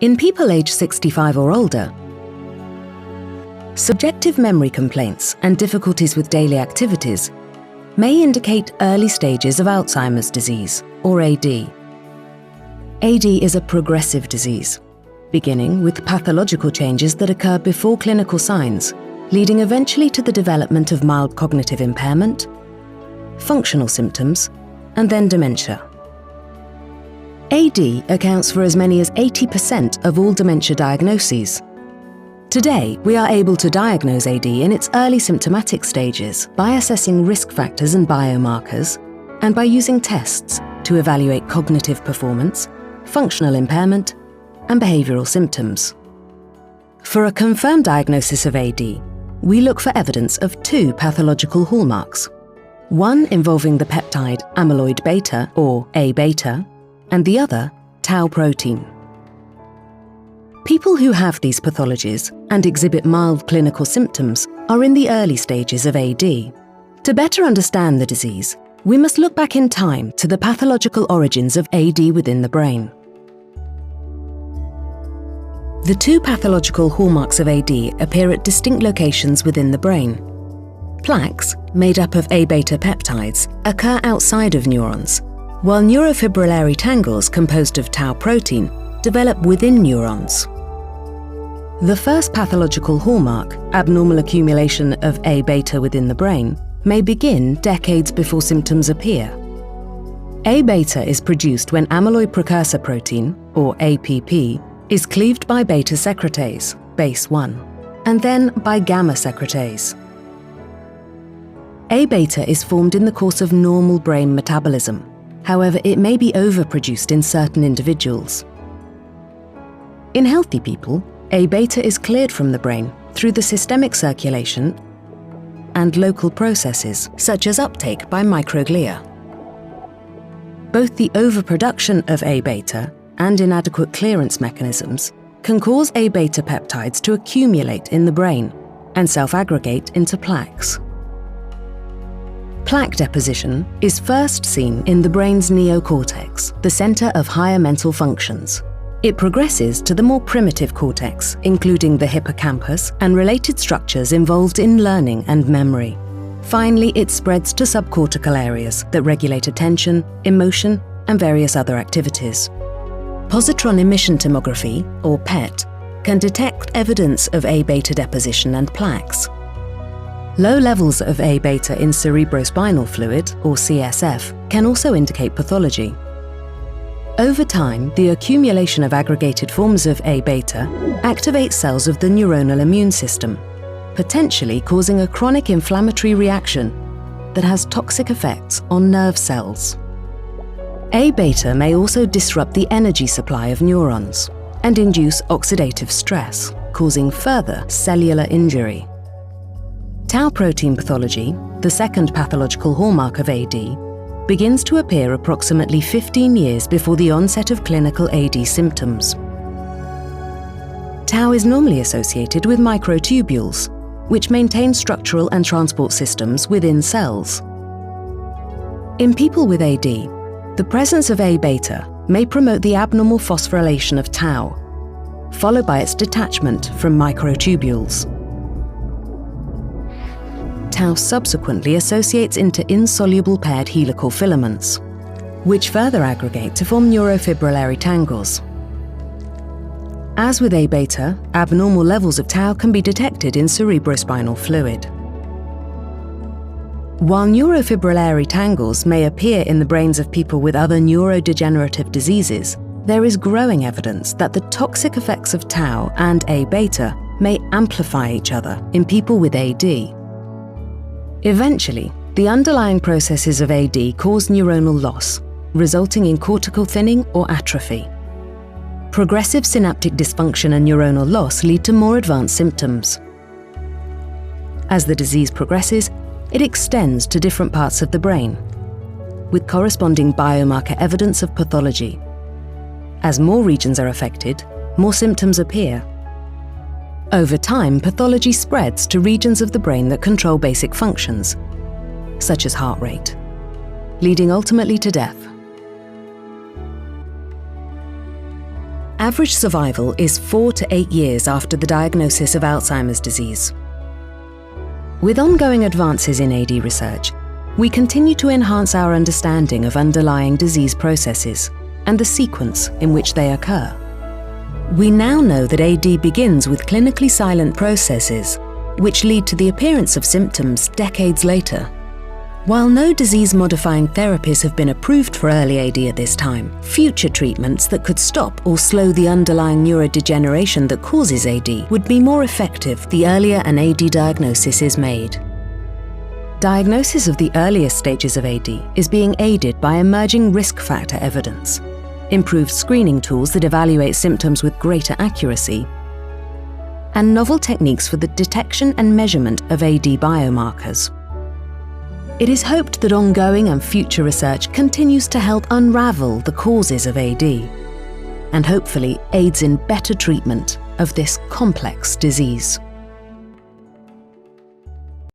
In people aged 65 or older, subjective memory complaints and difficulties with daily activities may indicate early stages of Alzheimer's disease, or AD. AD is a progressive disease, beginning with pathological changes that occur before clinical signs, leading eventually to the development of mild cognitive impairment, functional symptoms, and then dementia. AD accounts for as many as 80% of all dementia diagnoses. Today, we are able to diagnose AD in its early symptomatic stages by assessing risk factors and biomarkers, and by using tests to evaluate cognitive performance, functional impairment, and behavioral symptoms. For a confirmed diagnosis of AD, we look for evidence of two pathological hallmarks, one involving the peptide amyloid beta, or A-beta, and the other, tau protein. People who have these pathologies and exhibit mild clinical symptoms are in the early stages of AD. To better understand the disease, we must look back in time to the pathological origins of AD within the brain. The two pathological hallmarks of AD appear at distinct locations within the brain. Plaques, made up of A-beta peptides, occur outside of neurons, while neurofibrillary tangles composed of tau protein develop within neurons. The first pathological hallmark, abnormal accumulation of A-beta within the brain, may begin decades before symptoms appear. A-beta is produced when amyloid precursor protein, or APP, is cleaved by beta secretase, BACE1, and then by gamma secretase. A-beta is formed in the course of normal brain metabolism. However, it may be overproduced in certain individuals. In healthy people, A-beta is cleared from the brain through the systemic circulation and local processes, such as uptake by microglia. Both the overproduction of A-beta and inadequate clearance mechanisms can cause A-beta peptides to accumulate in the brain and self-aggregate into plaques. Plaque deposition is first seen in the brain's neocortex, the center of higher mental functions. It progresses to the more primitive cortex, including the hippocampus and related structures involved in learning and memory. Finally, it spreads to subcortical areas that regulate attention, emotion, and various other activities. Positron emission tomography, or PET, can detect evidence of A-beta deposition and plaques. Low levels of A-beta in cerebrospinal fluid, or CSF, can also indicate pathology. Over time, the accumulation of aggregated forms of A-beta activates cells of the neuronal immune system, potentially causing a chronic inflammatory reaction that has toxic effects on nerve cells. A-beta may also disrupt the energy supply of neurons and induce oxidative stress, causing further cellular injury. Tau protein pathology, the second pathological hallmark of AD, begins to appear approximately 15 years before the onset of clinical AD symptoms. Tau is normally associated with microtubules, which maintain structural and transport systems within cells. In people with AD, the presence of A-beta may promote the abnormal phosphorylation of tau, followed by its detachment from microtubules. Tau subsequently associates into insoluble paired helical filaments, which further aggregate to form neurofibrillary tangles. As with A-beta, abnormal levels of tau can be detected in cerebrospinal fluid. While neurofibrillary tangles may appear in the brains of people with other neurodegenerative diseases, there is growing evidence that the toxic effects of tau and A-beta may amplify each other in people with AD. Eventually, the underlying processes of AD cause neuronal loss, resulting in cortical thinning or atrophy. Progressive synaptic dysfunction and neuronal loss lead to more advanced symptoms. As the disease progresses, it extends to different parts of the brain, with corresponding biomarker evidence of pathology. As more regions are affected, more symptoms appear. Over time, pathology spreads to regions of the brain that control basic functions, such as heart rate, leading ultimately to death. Average survival is 4 to 8 years after the diagnosis of Alzheimer's disease. With ongoing advances in AD research, we continue to enhance our understanding of underlying disease processes and the sequence in which they occur. We now know that AD begins with clinically silent processes, which lead to the appearance of symptoms decades later. While no disease-modifying therapies have been approved for early AD at this time, future treatments that could stop or slow the underlying neurodegeneration that causes AD would be more effective the earlier an AD diagnosis is made. Diagnosis of the earliest stages of AD is being aided by emerging risk factor evidence, improved screening tools that evaluate symptoms with greater accuracy, and novel techniques for the detection and measurement of AD biomarkers. It is hoped that ongoing and future research continues to help unravel the causes of AD and hopefully aids in better treatment of this complex disease.